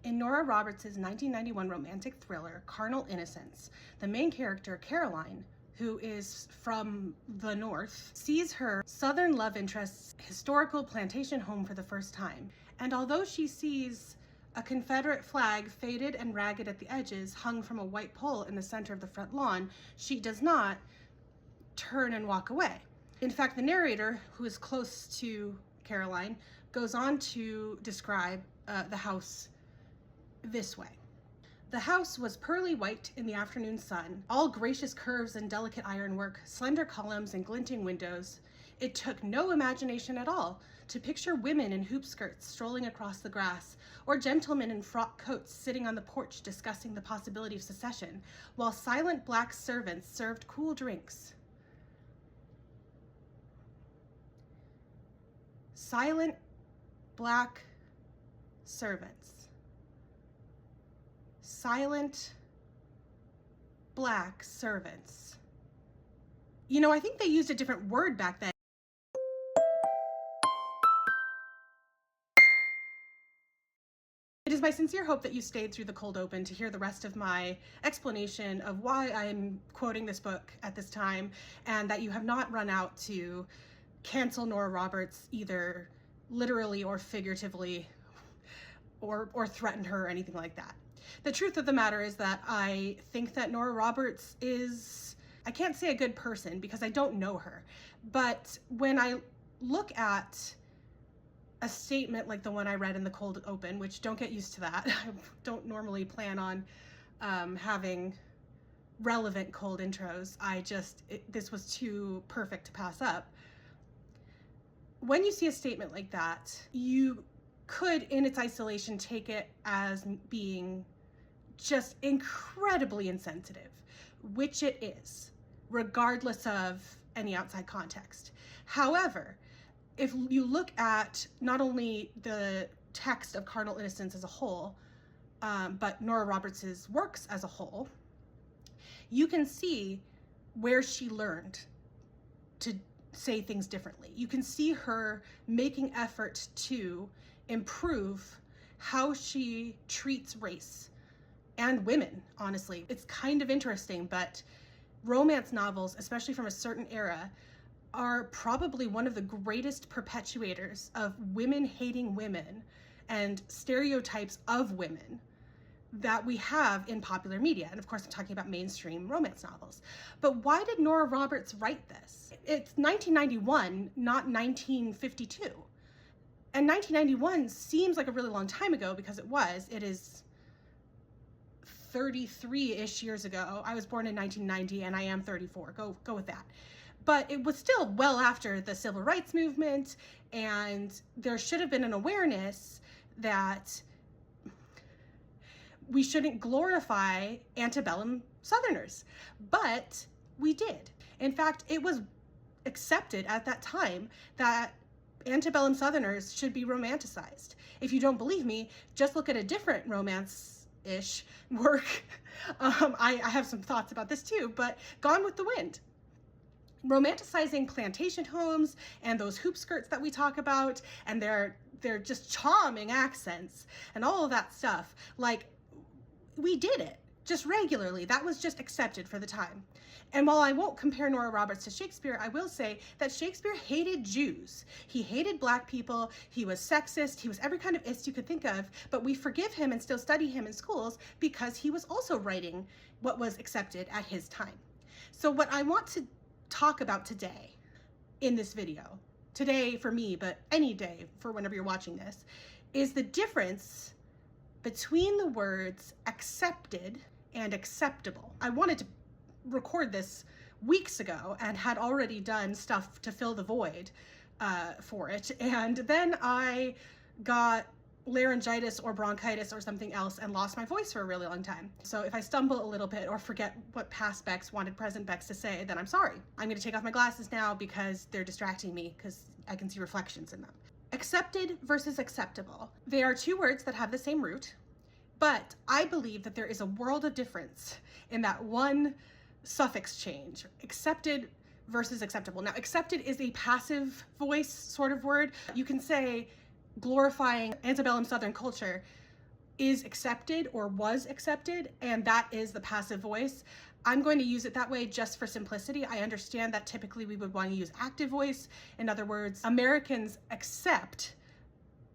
In Nora Roberts' 1991 romantic thriller, Carnal Innocence, the main character, Caroline, who is from the North, sees her Southern love interest's historical plantation home for the first time. And although she sees a Confederate flag, faded and ragged at the edges, hung from a white pole in the center of the front lawn, she does not turn and walk away. In fact, the narrator, who is close to Caroline, goes on to describe the house this way. The house was pearly white in the afternoon sun, all gracious curves and delicate ironwork, slender columns and glinting windows. It took no imagination at all to picture women in hoop skirts strolling across the grass, or gentlemen in frock coats sitting on the porch discussing the possibility of secession, while silent black servants served cool drinks. Silent black servants. Silent black servants. You know, I think they used a different word back then. It is my sincere hope that you stayed through the cold open to hear the rest of my explanation of why I'm quoting this book at this time, and that you have not run out to cancel Nora Roberts either literally or figuratively, or threaten her or anything like that. The truth of the matter is that I think that Nora Roberts is, I can't say a good person because I don't know her, but when I look at a statement like the one I read in the cold open, which don't get used to that, I don't normally plan on having relevant cold intros, this was too perfect to pass up. When you see a statement like that, you could in its isolation take it as being just incredibly insensitive, which it is, regardless of any outside context. However, if you look at not only the text of Carnal Innocence as a whole, but Nora Roberts' works as a whole, you can see where she learned to say things differently. You can see her making effort to improve how she treats race and women, honestly. It's kind of interesting, but romance novels, especially from a certain era, are probably one of the greatest perpetuators of women hating women and stereotypes of women that we have in popular media. And of course, I'm talking about mainstream romance novels. But why did Nora Roberts write this? It's 1991, not 1952. And 1991 seems like a really long time ago because it is 33-ish years ago. I was born in 1990 and I am 34, go with that. But it was still well after the civil rights movement, and there should have been an awareness that we shouldn't glorify antebellum Southerners, but we did. In fact, it was accepted at that time that antebellum Southerners should be romanticized. If you don't believe me, just look at a different romance-ish work. I have some thoughts about this too, but Gone with the Wind. Romanticizing plantation homes and those hoop skirts that we talk about, and their just charming accents and all of that stuff. Like, we did it just regularly. That was just accepted for the time. And while I won't compare Nora Roberts to Shakespeare, I will say that Shakespeare hated Jews. He hated Black people. He was sexist. He was every kind of ist you could think of, but we forgive him and still study him in schools because he was also writing what was accepted at his time. So what I want to talk about today in this video, today for me, but any day for whenever you're watching this, is the difference between the words accepted and acceptable. I wanted to record this weeks ago and had already done stuff to fill the void for it, and then I got laryngitis or bronchitis or something else and lost my voice for a really long time. So if I stumble a little bit or forget what past Bex wanted present Bex to say, then I'm sorry. I'm going to take off my glasses now because they're distracting me because I can see reflections in them. Accepted versus acceptable. They are two words that have the same root, but I believe that there is a world of difference in that one suffix change. Accepted versus acceptable. Now, accepted is a passive voice sort of word. You can say glorifying antebellum Southern culture is accepted or was accepted, and that is the passive voice. I'm going to use it that way just for simplicity. I understand that typically we would want to use active voice. In other words, Americans accept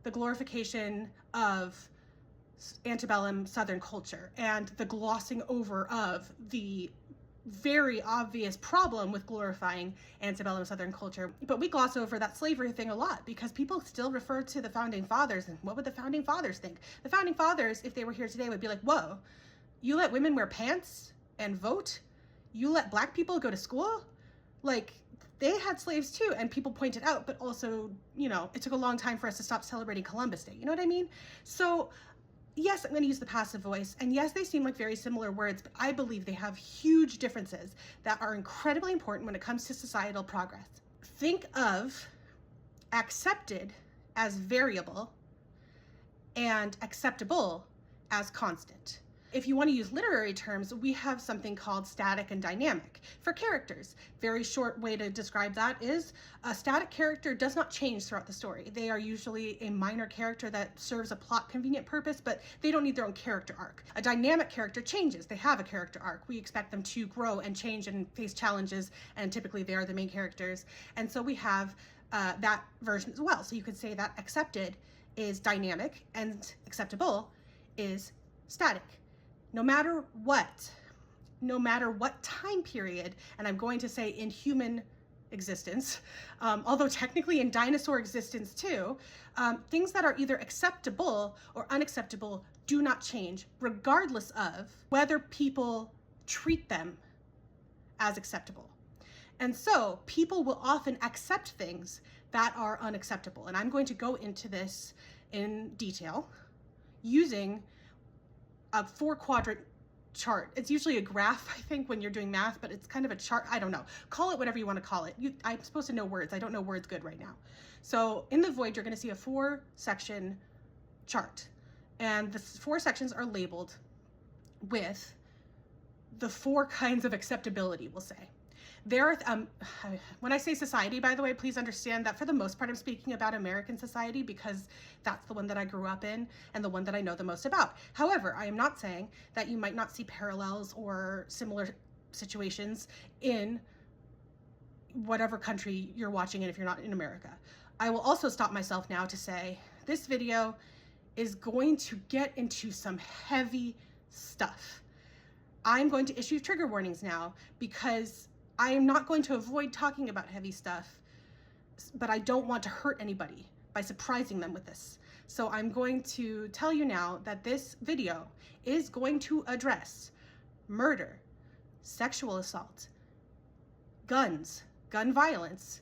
the glorification of antebellum Southern culture and the glossing over of the very obvious problem with glorifying antebellum Southern culture. But we gloss over that slavery thing a lot because people still refer to the founding fathers. And what would the founding fathers think? The founding fathers, if they were here today, would be like, whoa, you let women wear pants and vote? You let black people go to school? Like, they had slaves too, and people pointed out, but also, you know, it took a long time for us to stop celebrating Columbus Day. You know what I mean? So yes, I'm going to use the passive voice, and yes, they seem like very similar words, but I believe they have huge differences that are incredibly important when it comes to societal progress. Think of accepted as variable and acceptable as constant. If you want to use literary terms, we have something called static and dynamic for characters. Very short way to describe that is a static character does not change throughout the story. They are usually a minor character that serves a plot convenient purpose, but they don't need their own character arc. A dynamic character changes. They have a character arc. We expect them to grow and change and face challenges, and typically they are the main characters. And so we have that version as well. So you could say that accepted is dynamic and acceptable is static. No matter what time period, and I'm going to say in human existence, although technically in dinosaur existence too, things that are either acceptable or unacceptable do not change, regardless of whether people treat them as acceptable. And so people will often accept things that are unacceptable. And I'm going to go into this in detail using a 4-quadrant chart. It's usually a graph, I think, when you're doing math, but it's kind of a chart. I don't know. Call it whatever you want to call it. I'm supposed to know words. I don't know words good right now. So in the void, you're going to see a 4-section chart. And the 4 sections are labeled with the 4 kinds of acceptability, we'll say. There are, when I say society, by the way, please understand that for the most part, I'm speaking about American society because that's the one that I grew up in and the one that I know the most about. However, I am not saying that you might not see parallels or similar situations in whatever country you're watching it if you're not in America. I will also stop myself now to say this video is going to get into some heavy stuff. I'm going to issue trigger warnings now because I am not going to avoid talking about heavy stuff, but I don't want to hurt anybody by surprising them with this. So I'm going to tell you now that this video is going to address murder, sexual assault, guns, gun violence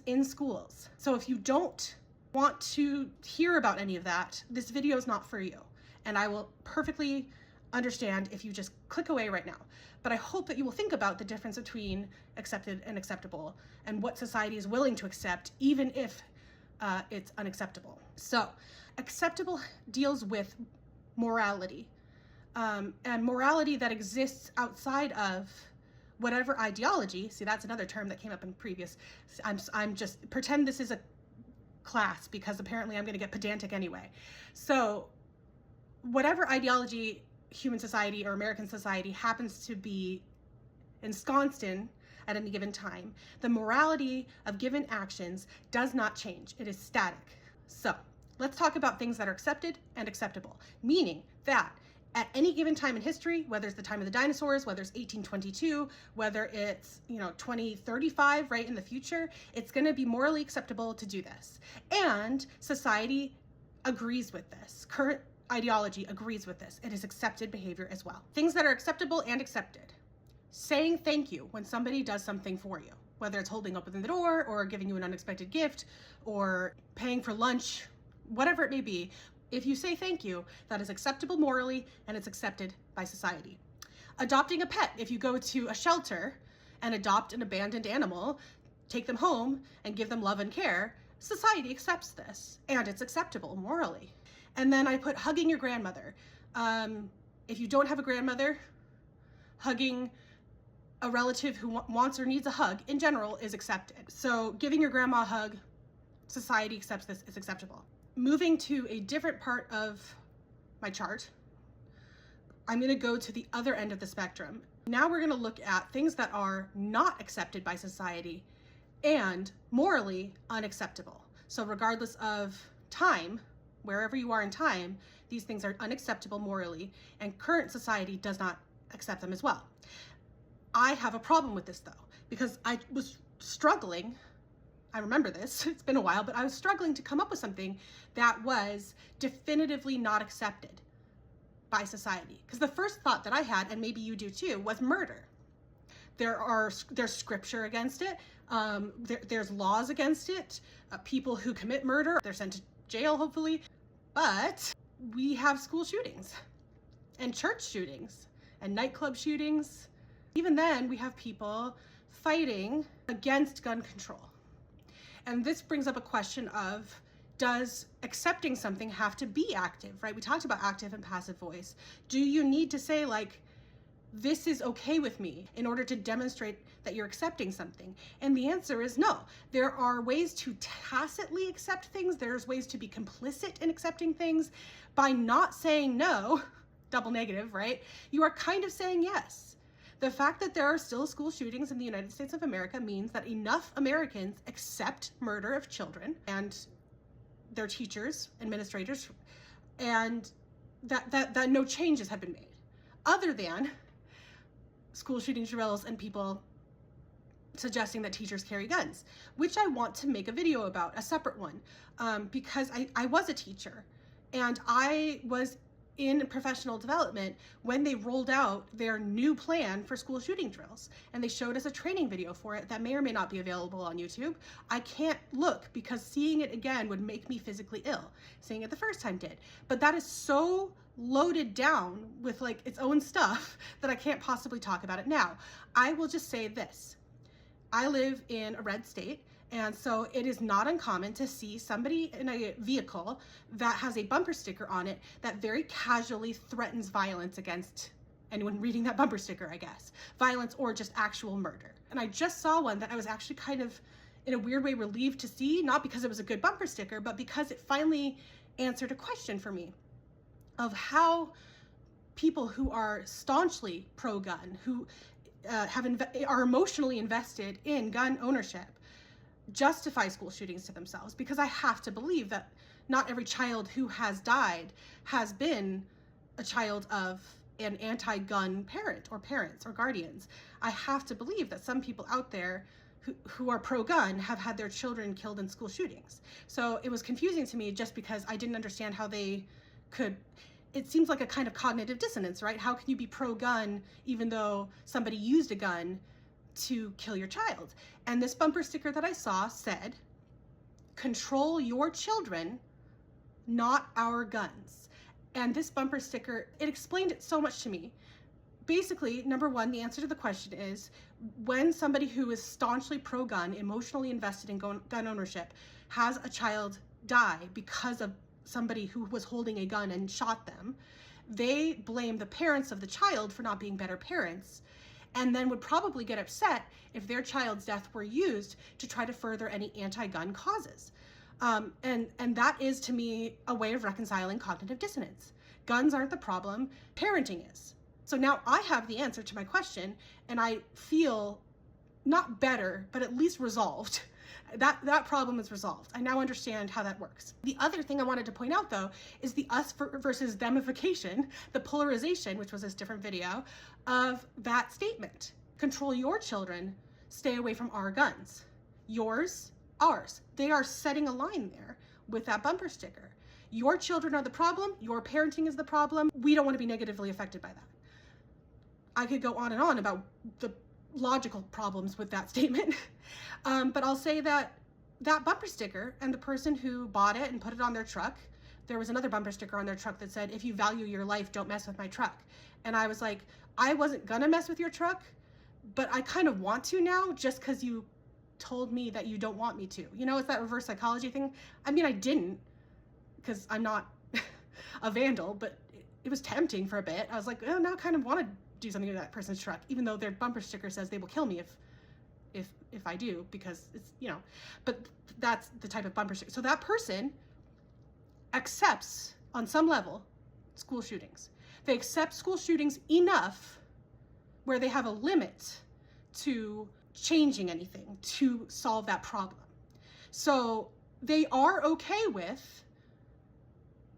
in schools. So if you don't want to hear about any of that, this video is not for you. And I will perfectly understand if you just click away right now. But I hope that you will think about the difference between accepted and acceptable and what society is willing to accept, even if it's unacceptable. So acceptable deals with morality, and morality that exists outside of whatever ideology. See, that's another term that came up in previous. I'm just pretend this is a class because apparently I'm going to get pedantic anyway. So whatever ideology human society or American society happens to be ensconced in at any given time, the morality of given actions does not change. It is static. So let's talk about things that are accepted and acceptable, meaning that at any given time in history, whether it's the time of the dinosaurs, whether it's 1822, whether it's 2035, right, in the future, it's going to be morally acceptable to do this. And society agrees with this. Current ideology agrees with this. It is accepted behavior as well. Things that are acceptable and accepted. Saying thank you when somebody does something for you, whether it's holding open the door or giving you an unexpected gift or paying for lunch, whatever it may be. If you say thank you, that is acceptable morally and it's accepted by society. Adopting a pet. If you go to a shelter and adopt an abandoned animal, take them home and give them love and care, society accepts this and it's acceptable morally. And then I put hugging your grandmother. If you don't have a grandmother, hugging a relative who wants or needs a hug in general is accepted. So giving your grandma a hug, society accepts this, it's acceptable. Moving to a different part of my chart, I'm going to go to the other end of the spectrum. Now we're going to look at things that are not accepted by society and morally unacceptable. So regardless of time, wherever you are in time, these things are unacceptable morally, and current society does not accept them as well. I have a problem with this though, because I was struggling. I remember this, it's been a while, but I was struggling to come up with something that was definitively not accepted by society. Because the first thought that I had, and maybe you do too, was murder. There's scripture against it. There's laws against it. People who commit murder, they're sent to jail, hopefully. But we have school shootings and church shootings and nightclub shootings. Even then, we have people fighting against gun control. And this brings up a question of, does accepting something have to be active, right? We talked about active and passive voice. Do you need to say, like, this is okay with me in order to demonstrate that you're accepting something? And the answer is no. There are ways to tacitly accept things. There's ways to be complicit in accepting things. By not saying no, double negative, right? You are kind of saying yes. The fact that there are still school shootings in the United States of America means that enough Americans accept murder of children and their teachers, administrators, and that no changes have been made, other than school shooting drills and people suggesting that teachers carry guns, which I want to make a video about, a separate one, because I was a teacher and I was in professional development when they rolled out their new plan for school shooting drills, and they showed us a training video for it that may or may not be available on YouTube. I can't look because seeing it again would make me physically ill. Seeing it the first time did, but that is so loaded down with like its own stuff that I can't possibly talk about it now. I will just say this. I live in a red state, and so it is not uncommon to see somebody in a vehicle that has a bumper sticker on it that very casually threatens violence against anyone reading that bumper sticker, I guess. Violence or just actual murder. And I just saw one that I was actually kind of, in a weird way, relieved to see, not because it was a good bumper sticker, but because it finally answered a question for me of how people who are staunchly pro-gun, who are emotionally invested in gun ownership, justify school shootings to themselves. Because I have to believe that not every child who has died has been a child of an anti-gun parent or parents or guardians. I have to believe that some people out there who are pro-gun have had their children killed in school shootings. So it was confusing to me just because I didn't understand how they could. It seems like a kind of cognitive dissonance, right? How can you be pro-gun even though somebody used a gun to kill your child? And this bumper sticker that I saw said, "Control your children, not our guns." And this bumper sticker, it explained it so much to me. Basically, number one, the answer to the question is, when somebody who is staunchly pro-gun, emotionally invested in gun ownership, has a child die because of somebody who was holding a gun and shot them, they blame the parents of the child for not being better parents, and then would probably get upset if their child's death were used to try to further any anti-gun causes. And that is, to me, a way of reconciling cognitive dissonance. Guns aren't the problem, parenting is. So now I have the answer to my question, and I feel not better, but at least resolved. That problem is resolved. I now understand how that works. The other thing I wanted to point out, though, is the us versus themification, the polarization, which was this different video, of that statement. Control your children, stay away from our guns. Yours, ours. They are setting a line there with that bumper sticker. Your children are the problem. Your parenting is the problem. We don't want to be negatively affected by that. I could go on and on about the logical problems with that statement. But I'll say that that bumper sticker and the person who bought it and put it on their truck, there was another bumper sticker on their truck that said, "If you value your life, don't mess with my truck." And I was like, I wasn't gonna mess with your truck, but I kind of want to now, just because you told me that you don't want me to. You know, it's that reverse psychology thing. I mean, I didn't, because I'm not a vandal, but it was tempting for a bit. I was like, oh, now I kind of want to do something to that person's truck, even though their bumper sticker says they will kill me if I do, because it's, you know, but that's the type of bumper sticker. So that person accepts on some level school shootings. They accept school shootings enough where they have a limit to changing anything to solve that problem. So they are okay with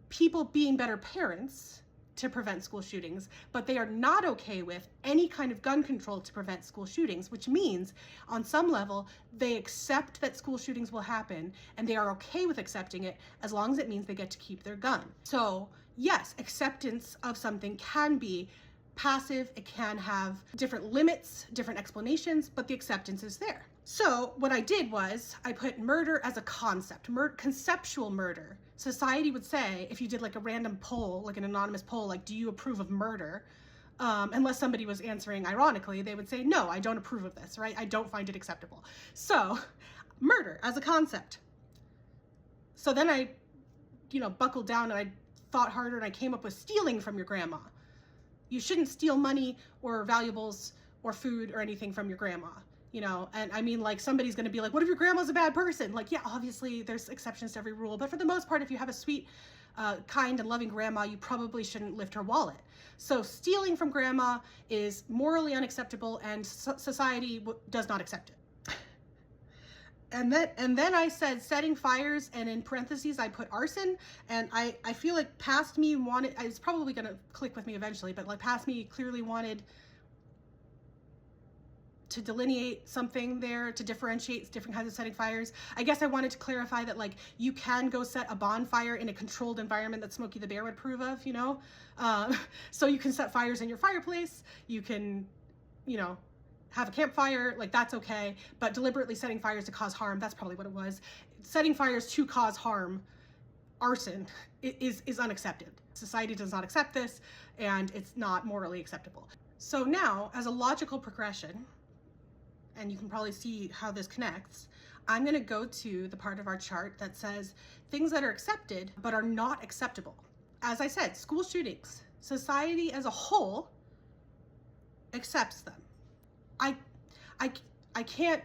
people being better parents to prevent school shootings, but they are not okay with any kind of gun control to prevent school shootings, which means on some level, they accept that school shootings will happen and they are okay with accepting it as long as it means they get to keep their gun. So yes, acceptance of something can be passive, it can have different limits, different explanations, but the acceptance is there. So what I did was I put murder as a concept, conceptual murder. Society would say, if you did like a random poll, like an anonymous poll, like, do you approve of murder? Unless somebody was answering ironically, they would say, no, I don't approve of this, right? I don't find it acceptable. So murder as a concept. So then I, buckled down and I thought harder and I came up with stealing from your grandma. You shouldn't steal money or valuables or food or anything from your grandma. And I mean, like, somebody's going to be like, what if your grandma's a bad person? Like, yeah, obviously there's exceptions to every rule, but for the most part, if you have a sweet, kind and loving grandma, you probably shouldn't lift her wallet. So stealing from grandma is morally unacceptable and society does not accept it. And then I said setting fires, and in parentheses I put arson, and I feel like past me wanted, it's probably going to click with me eventually, but like past me clearly wanted to delineate something there, to differentiate different kinds of setting fires. I guess I wanted to clarify that, like, you can go set a bonfire in a controlled environment that Smokey the Bear would approve of, so you can set fires in your fireplace, you can, have a campfire, like, that's okay, but deliberately setting fires to cause harm, that's probably what it was. Setting fires to cause harm, arson, is unaccepted. Society does not accept this, and it's not morally acceptable. So now, as a logical progression, and you can probably see how this connects, I'm going to go to the part of our chart that says things that are accepted but are not acceptable. As I said, school shootings, society as a whole accepts them. I can't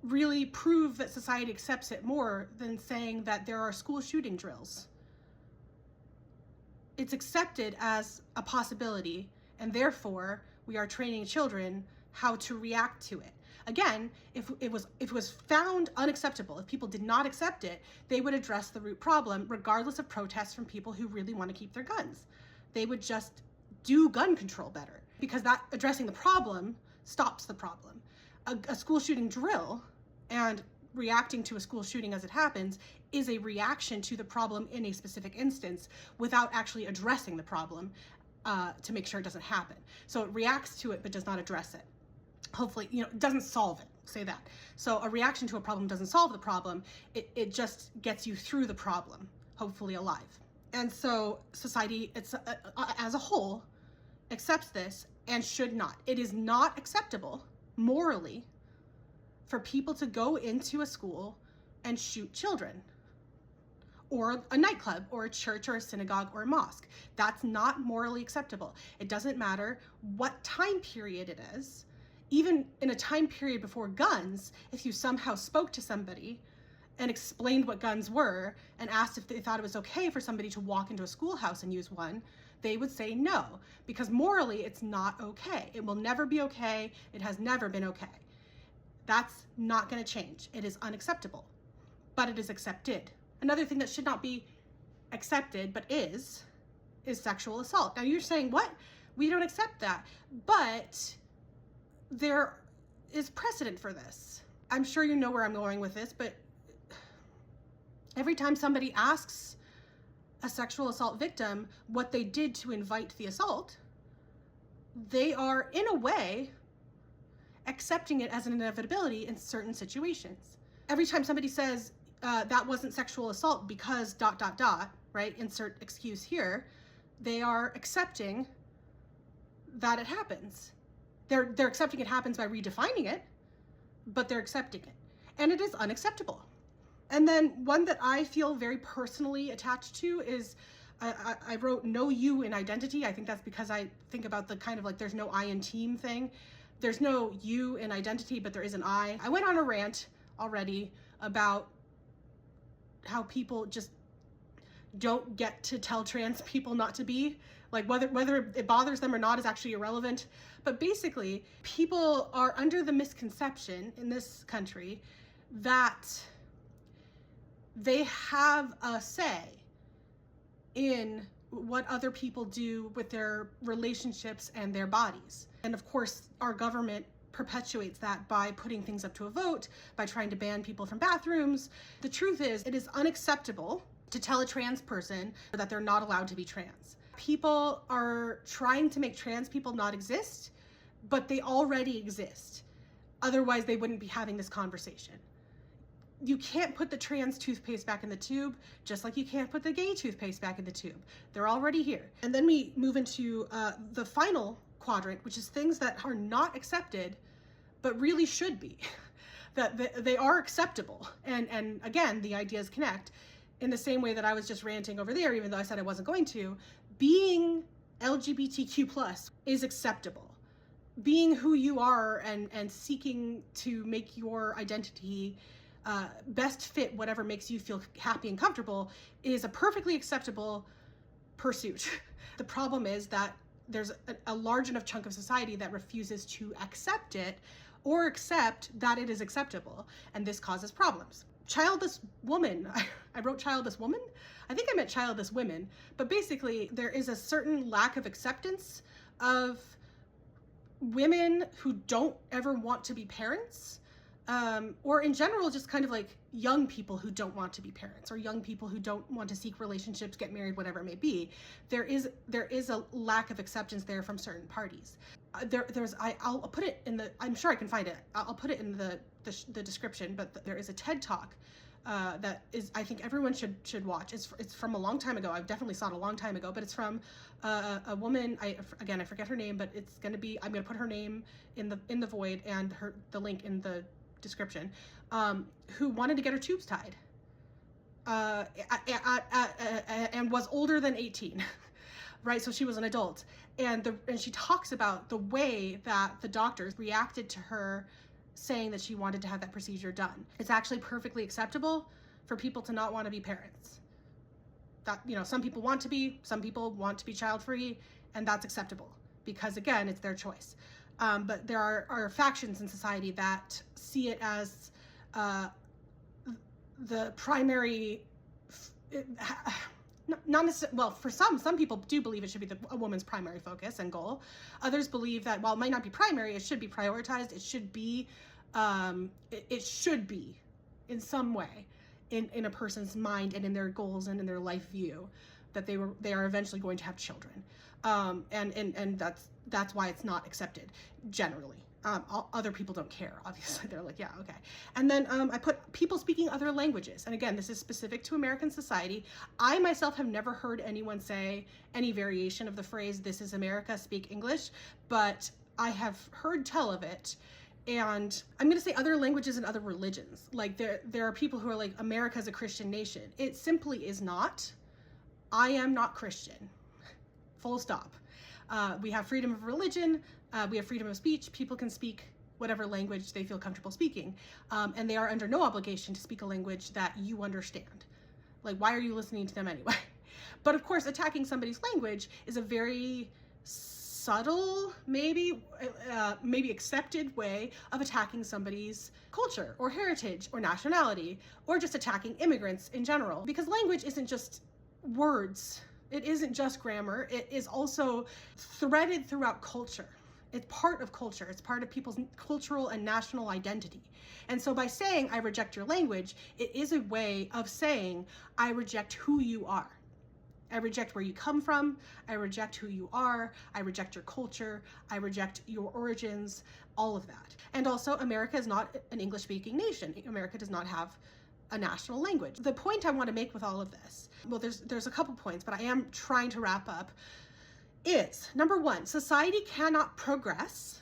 really prove that society accepts it more than saying that there are school shooting drills. It's accepted as a possibility, and therefore we are training children how to react to it. Again, if it was found unacceptable, if people did not accept it, they would address the root problem regardless of protests from people who really want to keep their guns. They would just do gun control better, because that addressing the problem stops the problem. A school shooting drill and reacting to a school shooting as it happens is a reaction to the problem in a specific instance without actually addressing the problem to make sure it doesn't happen. So it reacts to it but does not address it. Hopefully, it doesn't solve it, say that. So a reaction to a problem doesn't solve the problem, it just gets you through the problem, hopefully alive. And so society, as a whole, accepts this and should not. It is not acceptable morally for people to go into a school and shoot children, or a nightclub, or a church, or a synagogue, or a mosque. That's not morally acceptable. It doesn't matter what time period it is. Even in a time period before guns, if you somehow spoke to somebody and explained what guns were and asked if they thought it was okay for somebody to walk into a schoolhouse and use one, they would say no, because morally it's not okay. It will never be okay. It has never been okay. That's not going to change. It is unacceptable, but it is accepted. Another thing that should not be accepted but is sexual assault. Now you're saying, what? We don't accept that. But there is precedent for this. I'm sure you know where I'm going with this, but every time somebody asks a sexual assault victim what they did to invite the assault, they are, in a way, accepting it as an inevitability in certain situations. Every time somebody says, that wasn't sexual assault because ... right, insert excuse here, they are accepting that it happens. They're accepting it happens by redefining it, but they're accepting it. And it is unacceptable. And then one that I feel very personally attached to is, I wrote no you in identity. I think that's because I think about the kind of like there's no I in team thing. There's no you in identity, but there is an I. I went on a rant already about how people just don't get to tell trans people not to be. Like whether it bothers them or not is actually irrelevant. But basically, people are under the misconception in this country that they have a say in what other people do with their relationships and their bodies. And of course, our government perpetuates that by putting things up to a vote, by trying to ban people from bathrooms. The truth is, it is unacceptable to tell a trans person that they're not allowed to be trans. People are trying to make trans people not exist, but they already exist. Otherwise, they wouldn't be having this conversation. You can't put the trans toothpaste back in the tube, just like you can't put the gay toothpaste back in the tube. They're already here. And then we move into the final quadrant, which is things that are not accepted, but really should be. That they are acceptable. And again, the ideas connect. In the same way that I was just ranting over there, even though I said I wasn't going to, being LGBTQ+ is acceptable. Being who you are and seeking to make your identity best fit whatever makes you feel happy and comfortable is a perfectly acceptable pursuit. The problem is that there's a large enough chunk of society that refuses to accept it or accept that it is acceptable, and this causes problems. Childless woman, I wrote childless woman? I think I meant childless women, but basically there is a certain lack of acceptance of women who don't ever want to be parents, or in general, just kind of like young people who don't want to be parents, or young people who don't want to seek relationships, get married, whatever it may be. There is a lack of acceptance there from certain parties. I'll put it in the, I'm sure I can find it. I'll put it in the description, but there is a TED Talk that is, I think everyone should watch. It's from a long time ago. I've definitely saw it a long time ago, but it's from a woman. I forget her name, but it's gonna be, I'm gonna put her name in the void and the link in the description, who wanted to get her tubes tied and was older than 18. Right, so she was an adult, and she talks about the way that the doctors reacted to her saying that she wanted to have that procedure done. It's actually perfectly acceptable for people to not want to be parents. That, you know, some people want to be, some people want to be child-free, and that's acceptable because, again, it's their choice. But there are factions in society that see it as the primary. Not necessarily, well, for some people do believe it should be a woman's primary focus and goal. Others believe that while it might not be primary, it should be prioritized. It should be in some way in a person's mind and in their goals and in their life view that they are eventually going to have children. And that's why it's not accepted generally. Other people don't care, obviously. They're like, yeah, okay. And then I put people speaking other languages. And again, this is specific to American society. I myself have never heard anyone say any variation of the phrase, "This is America, speak English," but I have heard tell of it. And I'm gonna say other languages and other religions. Like there are people who are like, America is a Christian nation. It simply is not. I am not Christian, full stop. We have freedom of religion, we have freedom of speech. People can speak whatever language they feel comfortable speaking, and they are under no obligation to speak a language that you understand. Like, why are you listening to them anyway? But of course, attacking somebody's language is a very subtle, maybe accepted way of attacking somebody's culture or heritage or nationality, or just attacking immigrants in general. Because language isn't just words. It isn't just grammar. It is also threaded throughout culture. It's part of culture. It's part of people's cultural and national identity. And so by saying, I reject your language, it is a way of saying, I reject who you are. I reject where you come from. I reject who you are. I reject your culture. I reject your origins, all of that. And also, America is not an English-speaking nation. America does not have a national language. The point I want to make with all of this, well, there's a couple points, but I am trying to wrap up, is number one, society cannot progress,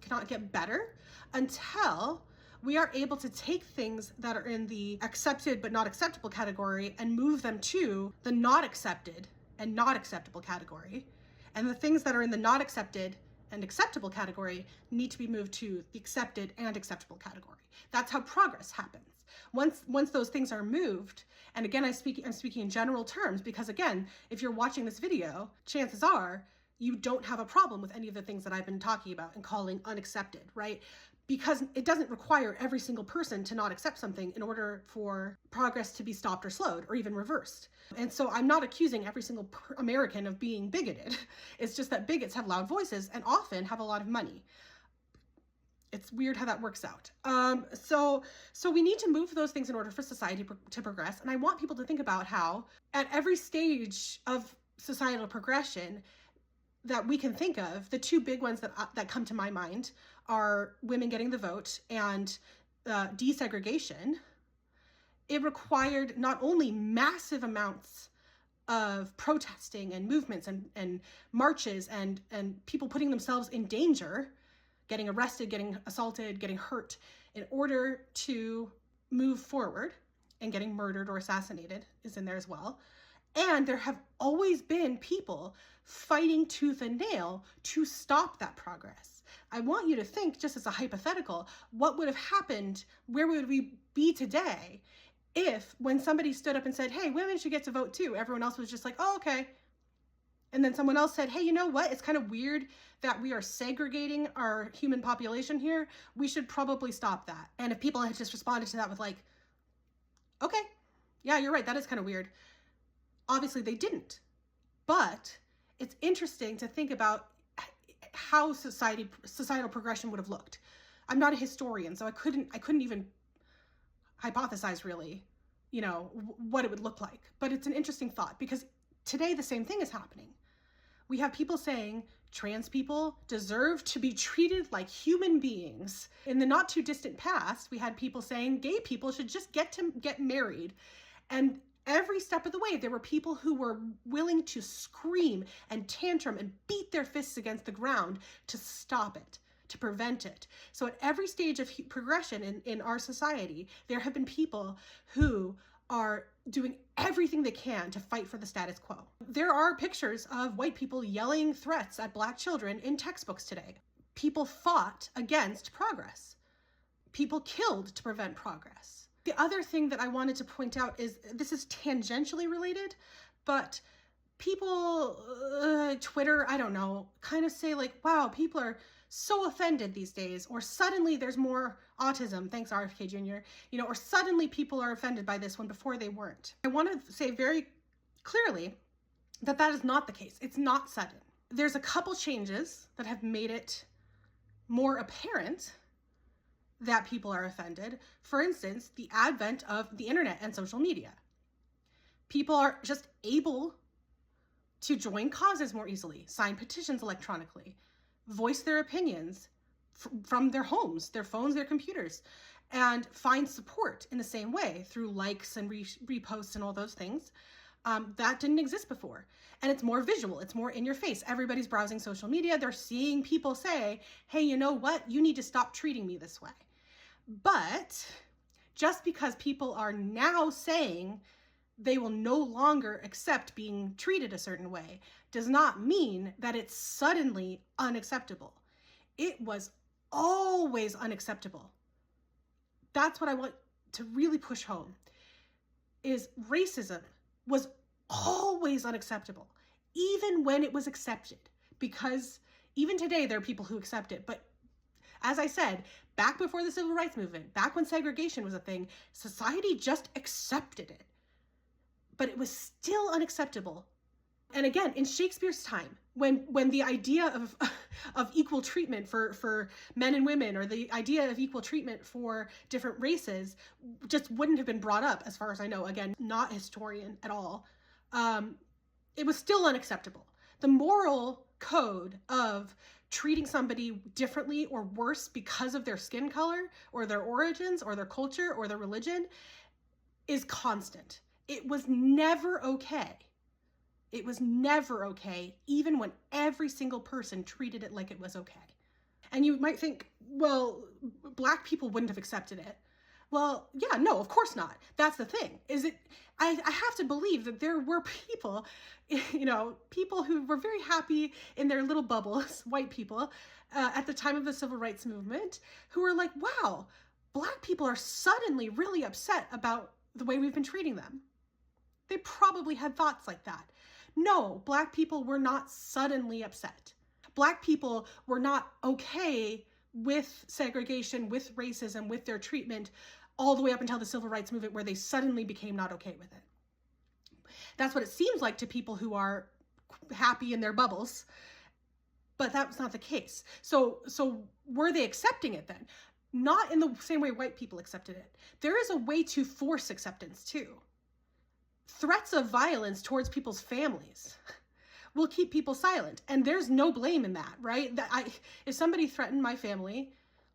cannot get better until we are able to take things that are in the accepted but not acceptable category and move them to the not accepted and not acceptable category. And the things that are in the not accepted and acceptable category need to be moved to the accepted and acceptable category. That's how progress happens. Once those things are moved, and again, I'm speaking in general terms, because again, if you're watching this video, chances are you don't have a problem with any of the things that I've been talking about and calling unaccepted, right? Because it doesn't require every single person to not accept something in order for progress to be stopped or slowed or even reversed. And so I'm not accusing every single American of being bigoted. It's just that bigots have loud voices and often have a lot of money. It's weird how that works out. So we need to move those things in order for society to progress. And I want people to think about how at every stage of societal progression that we can think of, the two big ones that come to my mind are women getting the vote and desegregation. It required not only massive amounts of protesting and movements and marches and people putting themselves in danger, getting arrested, getting assaulted, getting hurt in order to move forward, and getting murdered or assassinated is in there as well. And there have always been people fighting tooth and nail to stop that progress. I want you to think, just as a hypothetical, what would have happened, where would we be today if when somebody stood up and said, hey, women should get to vote too, everyone else was just like, oh, okay. And then someone else said, hey, you know what? It's kind of weird that we are segregating our human population here. We should probably stop that. And if people had just responded to that with like, okay, yeah, you're right, that is kind of weird. Obviously they didn't, but it's interesting to think about how societal progression would have looked. I'm not a historian, so I couldn't even hypothesize really, what it would look like. But it's an interesting thought, because today the same thing is happening. We have people saying trans people deserve to be treated like human beings. In the not too distant past, we had people saying gay people should just get married. And every step of the way, there were people who were willing to scream and tantrum and beat their fists against the ground to stop it, to prevent it. So at every stage of progression in our society, there have been people who are doing everything they can to fight for the status quo. There are pictures of white people yelling threats at Black children in textbooks today. People fought against progress. People killed to prevent progress. The other thing that I wanted to point out is, this is tangentially related, but people, Twitter, I don't know, kind of say like, wow, people are so offended these days, or suddenly there's more autism, thanks RFK Jr., or suddenly people are offended by this when before they weren't. I want to say very clearly that is not the case. It's not sudden. There's a couple changes that have made it more apparent that people are offended. For instance, the advent of the internet and social media. People are just able to join causes more easily, sign petitions electronically, voice their opinions from their homes, their phones, their computers, and find support in the same way through likes and reposts and all those things. That didn't exist before. And it's more visual, it's more in your face. Everybody's browsing social media, they're seeing people say, hey, you know what? You need to stop treating me this way. But just because people are now saying they will no longer accept being treated a certain way does not mean that it's suddenly unacceptable. It was always unacceptable. That's what I want to really push home, is racism was always unacceptable, even when it was accepted, because even today there are people who accept it. But as I said, back before the civil rights movement, back when segregation was a thing, society just accepted it. But it was still unacceptable. And again, in Shakespeare's time, when the idea of equal treatment for men and women, or the idea of equal treatment for different races just wouldn't have been brought up, as far as I know, again, not a historian at all, it was still unacceptable. The moral code of treating somebody differently or worse because of their skin color or their origins or their culture or their religion is constant. It was never okay. It was never okay, even when every single person treated it like it was okay. And you might think, well, Black people wouldn't have accepted it. Well, yeah, no, of course not. That's the thing. I have to believe that there were people, people who were very happy in their little bubbles, white people, at the time of the civil rights movement, who were like, wow, Black people are suddenly really upset about the way we've been treating them. They probably had thoughts like that. No, Black people were not suddenly upset. Black people were not okay with segregation, with racism, with their treatment, all the way up until the civil rights movement, where they suddenly became not okay with it. That's what it seems like to people who are happy in their bubbles, but that was not the case. So were they accepting it then? Not in the same way white people accepted it. There is a way to force acceptance too. Threats of violence towards people's families will keep people silent. And there's no blame in that, right? If somebody threatened my family,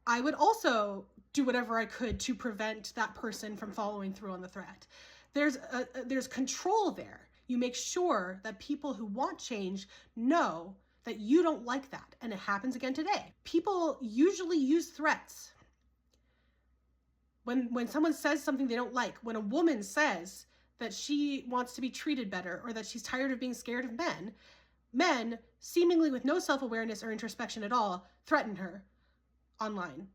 I would also do whatever I could to prevent that person from following through on the threat. There's control there. You make sure that people who want change know that you don't like that. And it happens again today. People usually use threats. When someone says something they don't like, when a woman says that she wants to be treated better or that she's tired of being scared of men, seemingly with no self-awareness or introspection at all, threaten her online.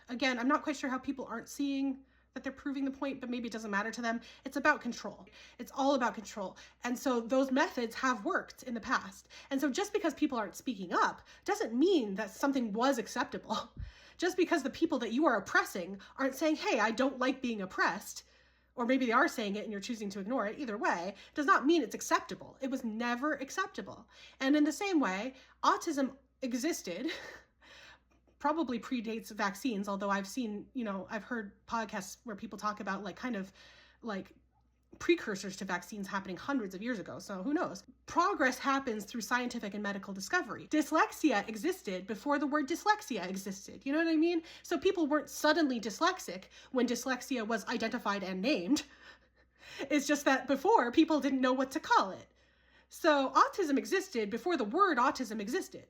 Again, I'm not quite sure how people aren't seeing that they're proving the point, but maybe it doesn't matter to them. It's about control. It's all about control. And so those methods have worked in the past. And so just because people aren't speaking up doesn't mean that something was acceptable. Just because the people that you are oppressing aren't saying, hey, I don't like being oppressed, or maybe they are saying it and you're choosing to ignore it, either way, does not mean it's acceptable. It was never acceptable. And in the same way, autism existed, probably predates vaccines, although I've seen, I've heard podcasts where people talk about kind of precursors to vaccines happening hundreds of years ago. So who knows? Progress happens through scientific and medical discovery. Dyslexia existed before the word dyslexia existed. You know what I mean? So people weren't suddenly dyslexic when dyslexia was identified and named. It's just that before people didn't know what to call it. So autism existed before the word autism existed.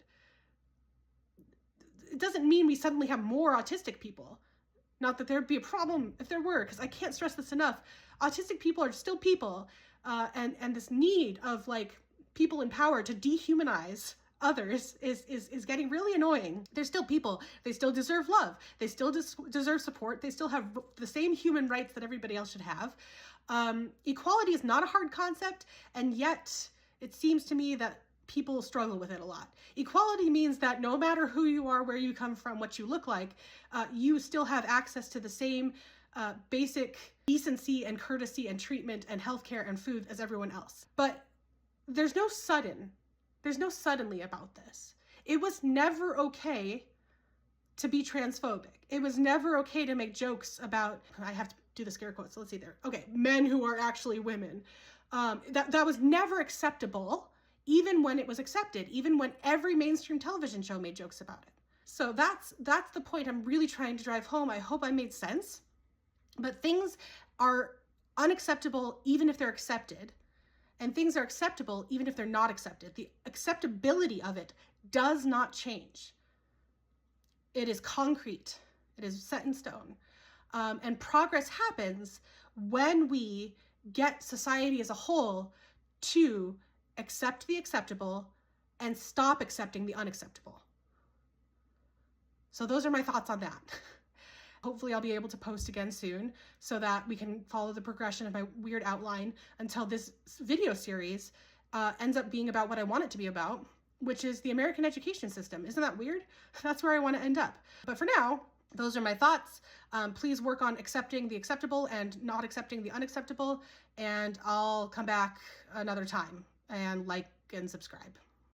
It doesn't mean we suddenly have more autistic people. Not that there'd be a problem if there were, because I can't stress this enough. Autistic people are still people, and this need of people in power to dehumanize others is getting really annoying. They're still people. They still deserve love. They still deserve support. They still have the same human rights that everybody else should have. Equality is not a hard concept, and yet it seems to me that people struggle with it a lot. Equality means that no matter who you are, where you come from, what you look like, you still have access to the same basic decency and courtesy and treatment and healthcare and food as everyone else. But there's no suddenly about this. It was never okay to be transphobic. It was never okay to make jokes about, I have to do the scare quotes, so let's see there. Okay, men who are actually women. That was never acceptable, even when it was accepted, even when every mainstream television show made jokes about it. So that's the point I'm really trying to drive home. I hope I made sense. But things are unacceptable even if they're accepted, and things are acceptable even if they're not accepted. The acceptability of it does not change. It is concrete. It is set in stone. And progress happens when we get society as a whole to accept the acceptable and stop accepting the unacceptable. So those are my thoughts on that. Hopefully I'll be able to post again soon so that we can follow the progression of my weird outline until this video series ends up being about what I want it to be about, which is the American education system. Isn't that weird? That's where I want to end up. But for now, those are my thoughts. Please work on accepting the acceptable and not accepting the unacceptable, and I'll come back another time and like and subscribe.